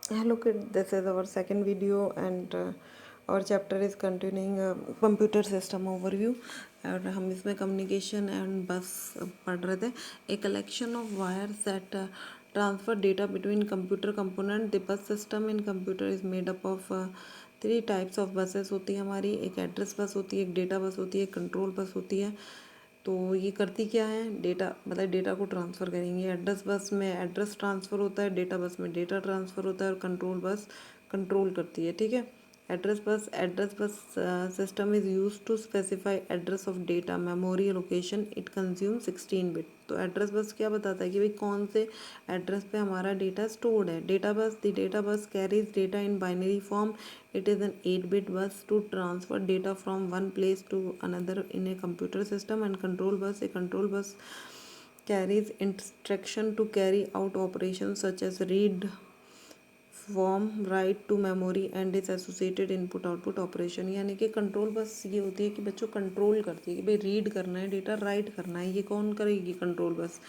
Hello kid, this is our second video and our chapter is continuing computer system overview और हम इसमें communication and bus पढ़ रहे थे. A collection of wires that transfer data between computer component. The bus system in computer is made up of three types of buses होती है हमारी. एक एड्रेस बस होती है, एक डेटा बस होती है, एक कंट्रोल बस होती है. तो ये करती क्या है, डेटा मतलब डेटा को ट्रांसफ़र करेंगी. एड्रेस बस में एड्रेस ट्रांसफ़र होता है, डेटा बस में डेटा ट्रांसफ़र होता है और कंट्रोल बस कंट्रोल करती है. ठीक है. Address bus system is use to specify address of data memory location. It consume 16 bit. तो एड्रेस बस क्या बताता है कि भाई कौन से एड्रेस पे हमारा डेटा स्टोर्ड है. Data bus carries data in binary form. It is an 8-bit bus to transfer data from one place to another in a computer system. And a control bus carries instruction to carry out operations such as read, from, write to memory and is associated input output operation. यानी कि control bus ये होती है कि बच्चों control करती है कि भाई रीड करना है डेटा, राइट करना है. ये कौन करेगी? Control bus.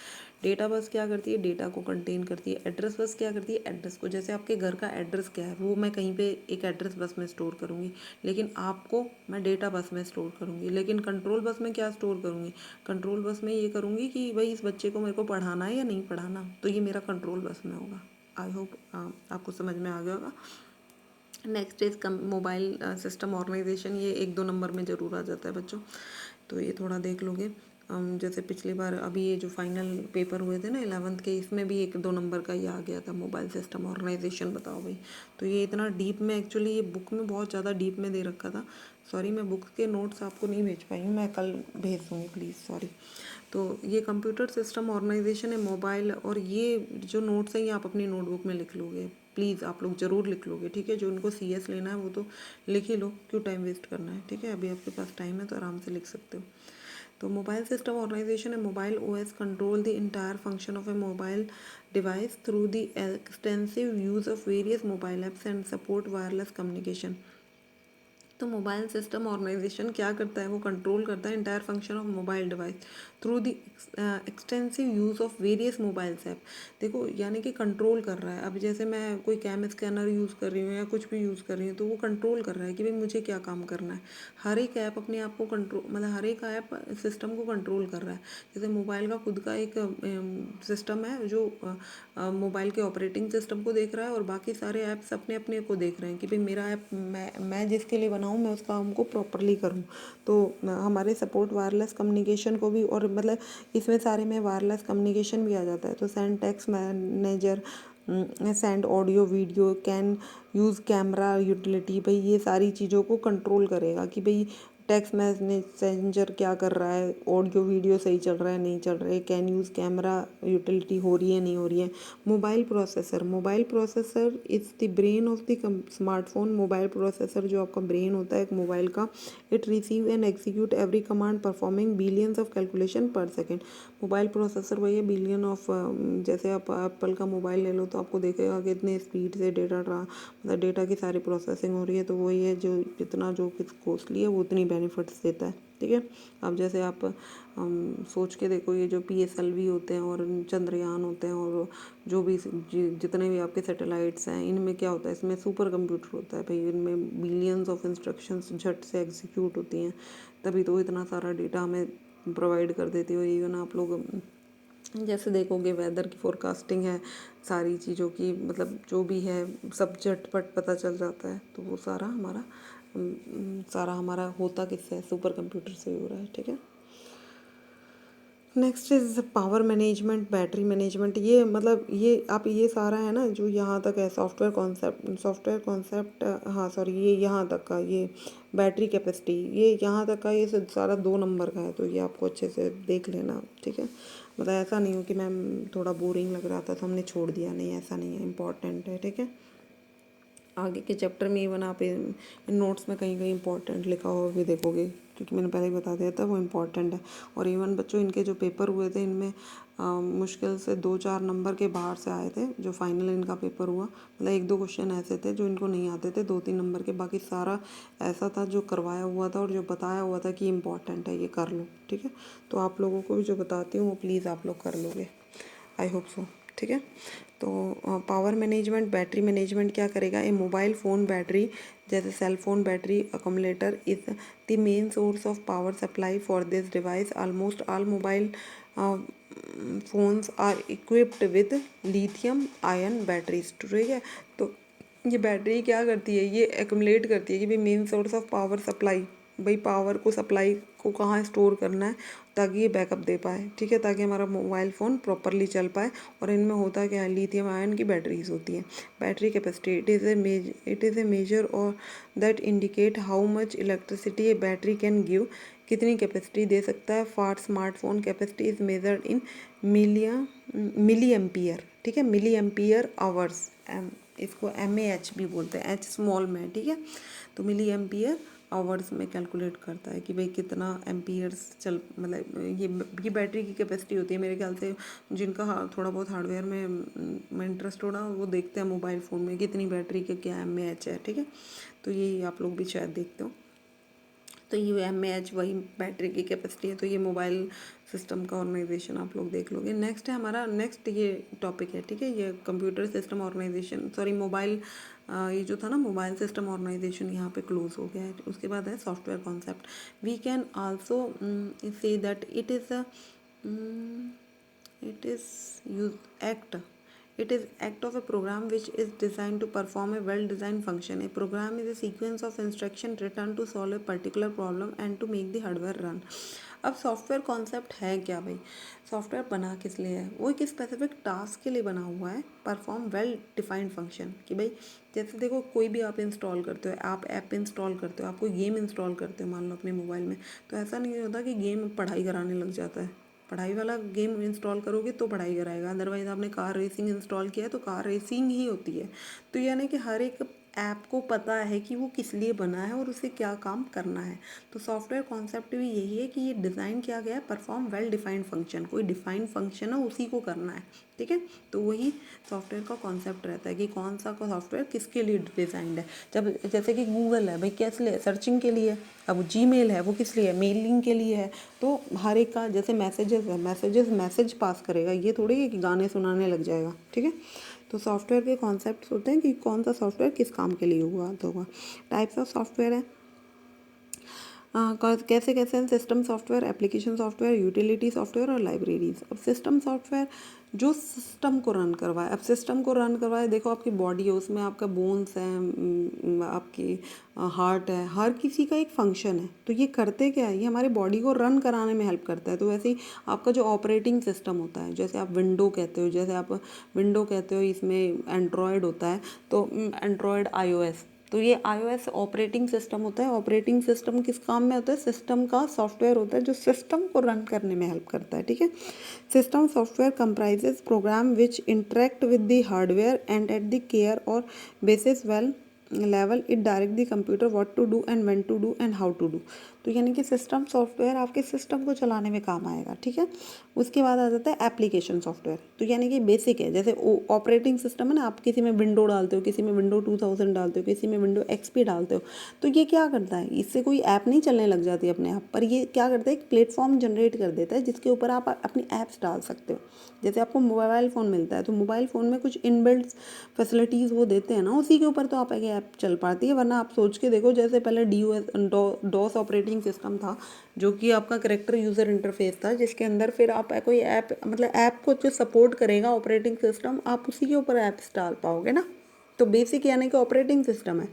डेटा बस क्या करती है? डेटा को कंटेन करती है. एड्रेस बस क्या करती है? एड्रेस को, जैसे आपके घर का एड्रेस क्या है वो मैं कहीं पे एक एड्रेस बस में स्टोर करूँगी, लेकिन आपको मैं डेटा बस में स्टोर करूँगी. लेकिन कंट्रोल बस में क्या स्टोर करूँगी? कंट्रोल बस में ये करूँगी कि भाई इस बच्चे को मेरे को पढ़ाना है या नहीं पढ़ाना, तो ये मेरा कंट्रोल बस में होगा. आई होप आपको समझ में आ गया होगा. Next is mobile system organization. ये 1-2 नंबर में ज़रूर आ जाता है बच्चों, तो ये थोड़ा देख लोगे. जैसे पिछली बार अभी ये जो फाइनल पेपर हुए थे ना 11th के, इसमें भी 1-2 नंबर का ये आ गया था, मोबाइल सिस्टम ऑर्गेनाइजेशन. बताओ भाई. तो ये इतना डीप में, एक्चुअली ये बुक में बहुत ज़्यादा डीप में दे रखा था. सॉरी, मैं बुक के नोट्स आपको नहीं भेज पाई, मैं कल भेज दूँगी प्लीज़, सॉरी. तो ये कंप्यूटर सिस्टम ऑर्गेनाइजेशन है मोबाइल, और ये जो नोट्स हैं ये आप अपनी नोटबुक में लिख लोगे. प्लीज़ आप लोग ज़रूर लिख लोगे. ठीक है. जो उनको CS लेना है वो तो लिख ही लो, क्यों टाइम वेस्ट करना है. ठीक है. अभी आपके पास टाइम है तो आराम से लिख सकते हो. तो मोबाइल सिस्टम ऑर्गेनाइजेशन है mobile OS control the entire function of A mobile device through the extensive use of various mobile apps and support wireless communication. तो मोबाइल सिस्टम ऑर्गेनाइजेशन क्या करता है? वो कंट्रोल करता है entire function of mobile device through the extensive use of various mobiles app. देखो, यानी कि कंट्रोल कर रहा है. अब जैसे मैं कोई कैम स्कैनर यूज़ कर रही हूँ या कुछ भी यूज़ कर रही हूँ, तो वो कंट्रोल कर रहा है कि भाई मुझे क्या काम करना है. हर एक ऐप अपने आप को कंट्रोल, मतलब हर एक ऐप सिस्टम को कंट्रोल कर रहा है. जैसे मोबाइल का खुद का एक सिस्टम है जो मोबाइल के ऑपरेटिंग सिस्टम को देख रहा है, और बाकी सारे ऐप्स अपने अपने को देख रहे हैं कि भाई मेरा ऐप मैं जिसके लिए बनाऊँ मैं उस काम को प्रॉपरली करूँ. तो हमारे सपोर्ट वायरलेस कम्युनिकेशन को भी, और मतलब इसमें सारे में वायरलेस कम्युनिकेशन भी आ जाता है. तो send text manager, send audio video, can use camera utility. भाई ये सारी चीज़ों को कंट्रोल करेगा कि भाई टेक्स्ट मैसेंजर क्या कर रहा है, ऑडियो वीडियो सही चल रहा है नहीं चल रहा है, कैन यूज़ कैमरा यूटिलिटी हो रही है नहीं हो रही है. Mobile processor is the brain of the smartphone. Mobile processor जो आपका ब्रेन होता है एक मोबाइल का. It receive and execute every command performing billions of calculation पर सेकेंड. मोबाइल प्रोसेसर वही है बिलियन ऑफ, जैसे आप एप्पल का मोबाइल ले लो तो आपको देखेगा कि इतने स्पीड से मतलब डेटा की सारी प्रोसेसिंग हो रही है. तो वही है, जो जितना जो कॉस्टली है वो उतनी बेनिफिट्स देता है. ठीक है. अब जैसे आप सोच के देखो, ये जो PSLV होते हैं और चंद्रयान होते हैं और जो भी जितने भी आपके सैटेलाइट्स हैं, इनमें क्या होता है? इसमें सुपर कंप्यूटर होता है भाई. इनमें बिलियंस ऑफ इंस्ट्रक्शंस झट से एग्जीक्यूट होती हैं, तभी तो इतना सारा डेटा हमें प्रोवाइड कर देती हो. इवन आप लोग जैसे देखोगे वेदर की फोरकास्टिंग है, सारी चीज़ों की, मतलब जो भी है सब झटपट पता चल जाता है. तो वो सारा हमारा होता किससे है? सुपर कंप्यूटर से हो रहा है. ठीक है. Next is power management, battery management. ये मतलब ये सारा है ना जो यहाँ तक है सॉफ्टवेयर कॉन्सेप्ट. हाँ सॉरी, ये यहाँ तक का, ये बैटरी कैपेसिटी, ये यहाँ तक का, ये सारा 2 नंबर का है. तो ये आपको अच्छे से देख लेना. ठीक है. मतलब ऐसा नहीं हो कि मैम थोड़ा बोरिंग लग रहा था तो हमने छोड़ दिया, नहीं ऐसा नहीं है, इम्पॉर्टेंट है. ठीक है. आगे के चैप्टर में इवन आप इन नोट्स में कहीं कहीं इंपॉर्टेंट लिखा हुआ भी देखोगे, क्योंकि मैंने पहले ही बता दिया था वो इम्पॉर्टेंट है. और इवन बच्चों इनके जो पेपर हुए थे इनमें मुश्किल से 2-4 नंबर के बाहर से आए थे. जो फाइनल इनका पेपर हुआ, मतलब 1-2 क्वेश्चन ऐसे थे जो इनको नहीं आते थे, 2-3 नंबर के. बाकी सारा ऐसा था जो करवाया हुआ था और जो बताया हुआ था कि इम्पॉर्टेंट है, ये कर लो. ठीक है. तो आप लोगों को भी जो बताती हूँ वो प्लीज़ आप लोग कर लोगे. I hope so. ठीक है. तो पावर मैनेजमेंट, बैटरी मैनेजमेंट क्या करेगा, ए मोबाइल फ़ोन बैटरी जैसे cell phone battery accumulator is the main source of power supply for this device. Almost all mobile phones are equipped with lithium ion batteries, ठीक है। तो ये battery क्या करती है, ये एक्यूमुलेट करती है कि भाई main source of power supply, भाई पावर को सप्लाई को कहाँ स्टोर करना है ताकि ये बैकअप दे पाए, ठीक है, ताकि हमारा मोबाइल फ़ोन प्रॉपरली चल पाए। और इनमें होता क्या है, लिथियम आयन की बैटरीज होती हैं। Battery capacity, it is a measure और that indicate how much electricity a battery can give, कितनी कैपेसिटी दे सकता है। For smartphone capacity is measured in milli ampere, ठीक है, मिली एम्पियर आवर्स, इसको MAH भी बोलते हैं, H स्मॉल में, ठीक है। तो मिली एम्पियर आवर्स में कैलकुलेट करता है कि भाई कितना एम्पियर्स चल, मतलब ये बैटरी की कैपेसिटी होती है। मेरे ख्याल से जिनका थोड़ा बहुत हार्डवेयर में इंटरेस्ट हो रहा वो देखते हैं मोबाइल फ़ोन में कितनी बैटरी के क्या MAH है, ठीक है। तो यही आप लोग भी शायद देखते हो। तो ये MAH वही बैटरी की कैपेसिटी है। तो ये मोबाइल सिस्टम का ऑर्गेनाइजेशन आप लोग देख लोगे। नेक्स्ट है हमारा, नेक्स्ट ये टॉपिक है, ठीक है, ये computer system organization, sorry mobile, ये जो था ना मोबाइल सिस्टम ऑर्गेनाइजेशन यहाँ पे क्लोज हो गया है। उसके बाद है software concept. We can also say that it is use act, it is act of a program which is designed to perform a well designed function. A program is a sequence of instruction written to solve a particular problem and to make the hardware run. अब software concept है क्या भाई, software बना किस लिए है, वो एक स्पेसिफिक टास्क के लिए बना हुआ है, परफॉर्म वेल डिफाइंड फंक्शन। कि भाई जैसे देखो कोई भी आप इंस्टॉल करते हो, आप ऐप इंस्टॉल करते हो, आप कोई गेम इंस्टॉल करते हो मान लो अपने मोबाइल में, तो ऐसा नहीं होता कि गेम पढ़ाई कराने लग जाता है। पढ़ाई वाला गेम इंस्टॉल करोगे तो पढ़ाई कराएगा, अदरवाइज़ आपने कार रेसिंग इंस्टॉल किया है तो कार रेसिंग ही होती है। तो यानी कि हर एक ऐप को पता है कि वो किस लिए बना है और उसे क्या काम करना है। तो सॉफ्टवेयर कॉन्सेप्ट भी यही है कि ये डिज़ाइन किया गया है परफॉर्म वेल डिफाइंड फंक्शन, कोई डिफाइंड फंक्शन है उसी को करना है, ठीक है। तो वही सॉफ्टवेयर का कॉन्सेप्ट रहता है कि कौन सा सॉफ्टवेयर किसके लिए डिज़ाइंड है। जब जैसे कि गूगल है भाई किस लिए, सर्चिंग के लिए। अब जीमेल है वो किस लिए, मेलिंग के लिए है। तो हर एक का जैसे मैसेजेस है, मैसेज पास करेगा, ये थोड़ी है कि गाने सुनाने लग जाएगा, ठीक है। तो सॉफ्टवेयर के कॉन्सेप्ट्स होते हैं कि कौन सा सॉफ्टवेयर किस काम के लिए हुआ होगा। टाइप्स ऑफ सॉफ्टवेयर है, कैसे कैसे हैं, system software, application software, utility software और लाइब्रेरीज। अब सिस्टम सॉफ्टवेयर जो सिस्टम को रन करवाए। अब सिस्टम को रन करवाए, देखो आपकी बॉडी है, उसमें आपका बोन्स है, आपकी हार्ट है, हर किसी का एक फंक्शन है। तो ये करते क्या है, ये हमारे बॉडी को रन कराने में हेल्प करता है। तो वैसे ही आपका जो ऑपरेटिंग सिस्टम होता है, जैसे आप विंडो कहते हो, जैसे आप विंडो कहते हो, इसमें एंड्रॉयड होता है, तो एंड्रॉयड iOS, तो ये iOS ऑपरेटिंग सिस्टम होता है। ऑपरेटिंग सिस्टम किस काम में होता है, सिस्टम का सॉफ्टवेयर होता है जो सिस्टम को रन करने में हेल्प करता है, ठीक है। System software comprises program which interact with the hardware and at the care और basis well level it direct the computer what to do and when to do and how to do. तो यानी कि system software आपके system को चलाने में काम आएगा, ठीक है। उसके बाद आ जाता है एप्लीकेशन सॉफ्टवेयर। तो यानी कि बेसिक है, जैसे ऑपरेटिंग सिस्टम है ना, आप किसी में विंडो डालते हो, किसी में विंडो 2000 डालते हो, किसी में विंडो XP डालते हो, तो ये क्या करता है, इससे कोई ऐप नहीं चलने लग जाती अपने आप, पर ये क्या करता है, एक प्लेटफॉर्म जनरेट कर देता है जिसके ऊपर आप अपनी ऐप्स डाल सकते हो। जैसे आपको मोबाइल फ़ोन मिलता है, तो मोबाइल फ़ोन में कुछ इनबिल्ट फैसिलिटीज़ वो देते हैं ना, उसी के ऊपर तो आपकी ऐप चल पाती है। वरना आप सोच के देखो, जैसे पहले DOS ऑपरेटिंग सिस्टम था, जो कि आपका करेक्टर यूज़र इंटरफेस था, जिसके अंदर फिर आप कोई ऐप, मतलब ऐप को जो सपोर्ट करेगा ऑपरेटिंग सिस्टम, आप उसी के ऊपर ऐप्स डाल पाओगे ना। तो बेसिक यानी कि ऑपरेटिंग सिस्टम है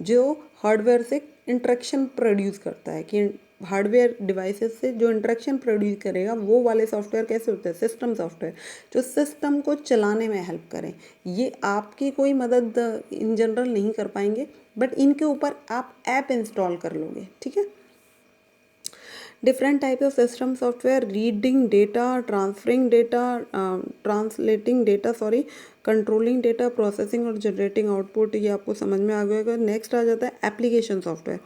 जो हार्डवेयर से इंटरेक्शन प्रोड्यूस करता है, कि हार्डवेयर डिवाइसेस से जो इंटरेक्शन प्रोड्यूस करेगा, वो वाले सॉफ्टवेयर कैसे होते हैं, सिस्टम सॉफ्टवेयर, जो सिस्टम को चलाने में हेल्प करें। ये आपकी कोई मदद इन जनरल नहीं कर पाएंगे, बट इनके ऊपर आप ऐप इंस्टॉल कर लोगे, ठीक है। Different types of system software: reading data, transferring data, translating data, sorry, controlling data, processing और जनरेटिंग आउटपुट। ये आपको समझ में आ गया। नेक्स्ट आ जाता है एप्लीकेशन सॉफ्टवेयर।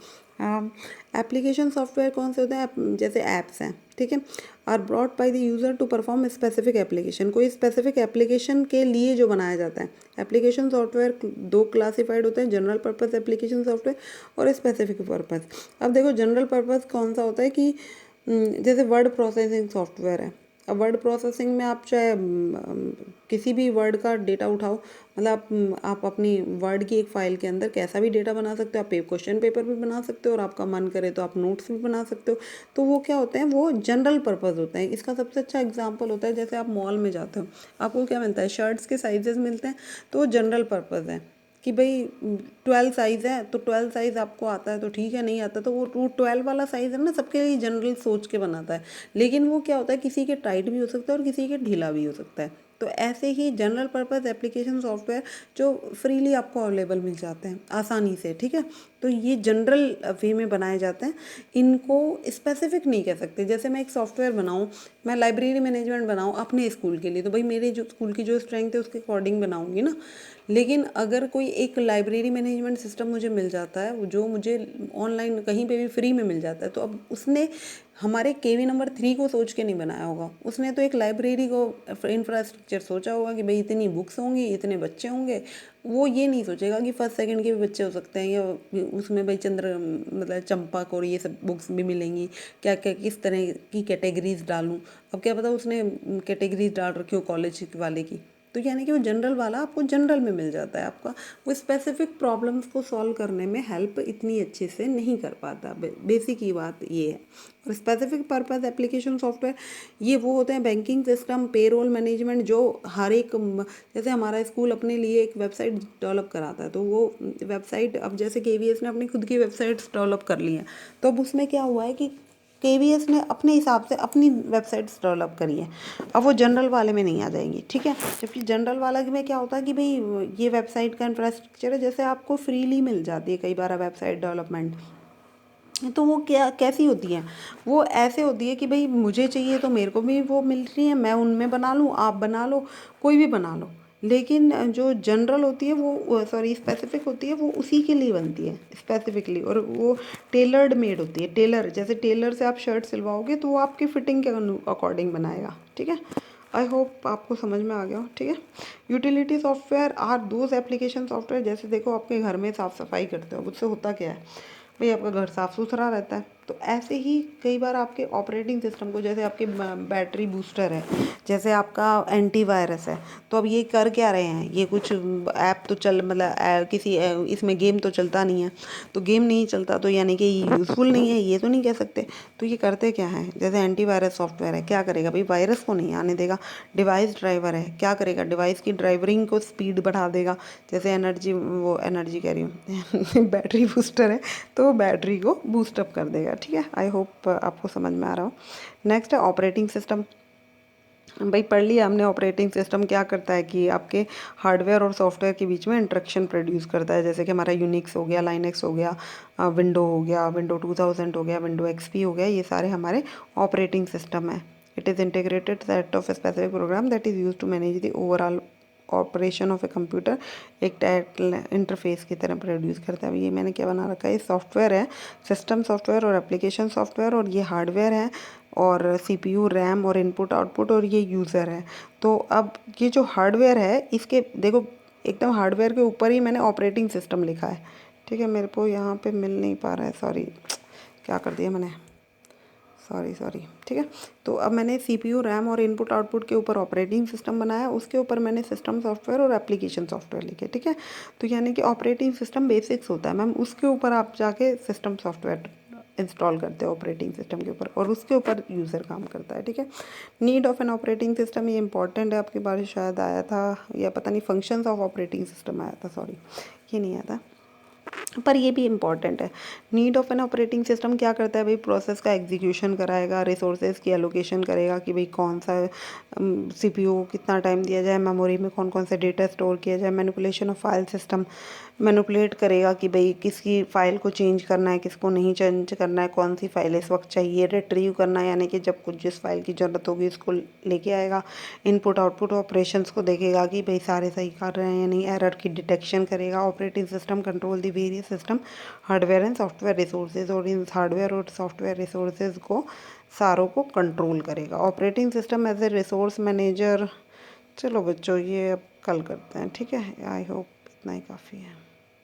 एप्लीकेशन सॉफ्टवेयर कौन से होते हैं, जैसे ऐप्स हैं, ठीक है, are brought by the user to perform specific application, कोई स्पेसिफिक एप्लीकेशन के लिए जो बनाया जाता है। एप्लीकेशन सॉफ्टवेयर दो क्लासिफाइड होते हैं, जनरल पर्पस एप्लीकेशन सॉफ्टवेयर और स्पेसिफिक पर्पस। अब देखो जनरल पर्पस कौन सा होता है कि जैसे वर्ड प्रोसेसिंग सॉफ्टवेयर है, अब वर्ड प्रोसेसिंग में आप चाहे किसी भी वर्ड का डेटा उठाओ, मतलब आप अपनी वर्ड की एक फ़ाइल के अंदर कैसा भी डेटा बना सकते हो। आप क्वेश्चन पेपर भी बना सकते हो और आपका मन करे तो आप नोट्स भी बना सकते हो। तो वो क्या होते हैं, वो जनरल पर्पज़ होते हैं। इसका सबसे अच्छा एग्जांपल होता है जैसे आप मॉल में जाते हो, आपको क्या मिलता है, शर्ट्स के साइजेस मिलते हैं, तो वो जनरल पर्पज़ है कि भाई 12 साइज़ है तो 12 साइज़ आपको आता है तो ठीक है, नहीं आता तो वो 12 वाला साइज़ है ना, सबके लिए जनरल सोच के बनाता है। लेकिन वो क्या होता है, किसी के टाइट भी हो सकता है और किसी के ढीला भी हो सकता है। तो ऐसे ही जनरल पर्पज़ एप्लीकेशन सॉफ्टवेयर जो फ्रीली आपको अवेलेबल मिल जाते हैं आसानी से, ठीक है। तो ये जनरल वे में बनाए जाते हैं, इनको स्पेसिफिक नहीं कह सकते। जैसे मैं एक सॉफ्टवेयर बनाऊँ, मैं लाइब्रेरी मैनेजमेंट बनाऊँ अपने स्कूल के लिए, तो भाई मेरे जो स्कूल की जो स्ट्रेंथ है उसके अकॉर्डिंग बनाऊँगी ना। लेकिन अगर कोई एक लाइब्रेरी मैनेजमेंट सिस्टम मुझे मिल जाता है जो मुझे ऑनलाइन कहीं पे भी फ्री में मिल जाता है, तो अब उसने हमारे केवी नंबर 3 को सोच के नहीं बनाया होगा, उसने तो एक लाइब्रेरी को इंफ्रास्ट्रक्चर सोचा होगा कि भाई इतनी बुक्स होंगी, इतने बच्चे होंगे। वो ये नहीं सोचेगा कि फर्स्ट सेकंड के भी बच्चे हो सकते हैं, या उसमें भाई मतलब चंपक और ये सब बुक्स भी मिलेंगी, क्या क्या किस तरह की कैटेगरीज डालूँ। अब क्या पता उसने कैटेगरीज डाल रखी हो कॉलेज वाले की। तो यानी कि वो जनरल वाला आपको जनरल में मिल जाता है, आपका वो स्पेसिफिक प्रॉब्लम्स को सॉल्व करने में हेल्प इतनी अच्छे से नहीं कर पाता। बेसिक ही बात ये है। और स्पेसिफिक पर्पस एप्लीकेशन सॉफ्टवेयर ये वो होते हैं बैंकिंग सिस्टम, पेरोल मैनेजमेंट, जो हर एक जैसे हमारा स्कूल अपने लिए एक वेबसाइट डेवलप कराता है, तो वो वेबसाइट अब जैसे केवीएस ने अपनी खुद की वेबसाइट्स डेवलप कर ली हैं, तो अब उसमें क्या हुआ है कि केवीएस ने अपने हिसाब से अपनी वेबसाइट्स डेवलप करी है। अब वो जनरल वाले में नहीं आ जाएंगी, ठीक है। जबकि जनरल वाला में क्या होता है कि भाई ये वेबसाइट का इंफ्रास्ट्रक्चर है, जैसे आपको फ्रीली मिल जाती है कई बार वेबसाइट डेवलपमेंट, तो वो क्या कैसी होती है, वो ऐसे होती है कि भाई मुझे चाहिए तो मेरे को भी वो मिल रही है, मैं उनमें बना लूँ, आप बना लो, कोई भी बना लो। लेकिन जो जनरल होती है वो सॉरी स्पेसिफिक होती है, वो उसी के लिए बनती है स्पेसिफिकली, और वो टेलर्ड मेड होती है। टेलर जैसे टेलर से आप शर्ट सिलवाओगे तो वो आपकी फिटिंग के अकॉर्डिंग बनाएगा, ठीक है। आई होप आपको समझ में आ गया हो, ठीक है। Utility software are those application software, जैसे देखो आपके घर में साफ़ सफाई करते हो, उससे होता क्या है भाई, आपका घर साफ़ सुथरा रहता है। तो ऐसे ही कई बार आपके ऑपरेटिंग सिस्टम को, जैसे आपके बैटरी बूस्टर है, जैसे आपका एंटीवायरस है, तो अब ये कर क्या रहे हैं, ये कुछ ऐप तो चल मतलब किसी इसमें गेम तो चलता नहीं है, तो गेम नहीं चलता तो यानी कि यूज़फुल नहीं है, ये तो नहीं कह सकते। तो ये करते क्या है, जैसे एंटीवायरस सॉफ्टवेयर है, क्या करेगा भाई, वायरस को नहीं आने देगा। डिवाइस ड्राइवर है, क्या करेगा, डिवाइस की ड्राइवरिंग को स्पीड बढ़ा देगा। जैसे एनर्जी कह रही हूँ बैटरी बूस्टर है, तो वो बैटरी को बूस्ट अप कर देगा, ठीक है। आई होप आपको समझ में आ रहा हो। नेक्स्ट है ऑपरेटिंग सिस्टम। भाई पढ़ लिया हमने, ऑपरेटिंग सिस्टम क्या करता है कि आपके हार्डवेयर और सॉफ्टवेयर के बीच में इंटरेक्शन प्रोड्यूस करता है। जैसे कि हमारा यूनिक्स हो गया, लाइनेक्स हो गया, विंडो हो गया, विंडो 2000 हो गया, विंडो एक्सपी हो गया, ये सारे हमारे ऑपरेटिंग सिस्टम है। It is integrated set of specific program that is use to manage the overall operation of a computer, एक इंटरफेस की तरह प्रोड्यूस करता है। ये मैंने क्या बना रखा है, ये सॉफ्टवेयर है, सिस्टम सॉफ्टवेयर और एप्लीकेशन सॉफ्टवेयर, और ये हार्डवेयर है, और सीपीयू, रैम और इनपुट आउटपुट, और ये यूज़र है। तो अब ये जो हार्डवेयर है, इसके देखो एकदम हार्डवेयर के ऊपर ही मैंने ऑपरेटिंग सिस्टम लिखा है, ठीक है। मेरे को यहाँ पे मिल नहीं पा रहा है, सॉरी, क्या कर दिया मैंने, सॉरी, ठीक है। तो अब मैंने सीपीयू, रैम और इनपुट आउटपुट के ऊपर ऑपरेटिंग सिस्टम बनाया, उसके ऊपर मैंने सिस्टम सॉफ्टवेयर और एप्लीकेशन सॉफ्टवेयर लिखे, ठीक है। तो यानी कि ऑपरेटिंग सिस्टम बेसिक्स होता है मैम, उसके ऊपर आप जाके सिस्टम सॉफ्टवेयर इंस्टॉल करते हो ऑपरेटिंग सिस्टम के ऊपर, और उसके ऊपर यूज़र काम करता है, ठीक है। Need of an operating system, ये इंपॉर्टेंट है, आपके बारे शायद आया था, या पता नहीं फंक्शंस ऑफ ऑपरेटिंग सिस्टम आया था, सॉरी ये नहीं आया था, पर ये भी इम्पॉर्टेंट है। Need of an operating system क्या करता है भाई, प्रोसेस का एग्जीक्यूशन कराएगा, रिसोर्सेज की एलोकेशन करेगा कि भाई कौन सा सीपीयू को कितना टाइम दिया जाए, मेमोरी में कौन कौन से डेटा स्टोर किया जाए, manipulation of file system, manipulate करेगा कि भाई किसकी फ़ाइल को चेंज करना है, किसको नहीं चेंज करना है, कौन सी फाइल इस वक्त चाहिए, रिट्रीव करना है, यानी कि जब कुछ जिस फाइल की ज़रूरत होगी उसको लेके आएगा। इनपुट आउटपुट ऑपरेशंस को देखेगा कि भाई सारे सही कर रहे हैं या नहीं, एरर की डिटेक्शन करेगा। Operating system control the various system hardware and software resources, और इन हार्डवेयर और सॉफ्टवेयर रिसोर्सेज को सारों को कंट्रोल करेगा। Operating system as a resource manager. चलो बच्चों ये अब कल करते हैं, ठीक है। आई होप इतना ही काफ़ी है।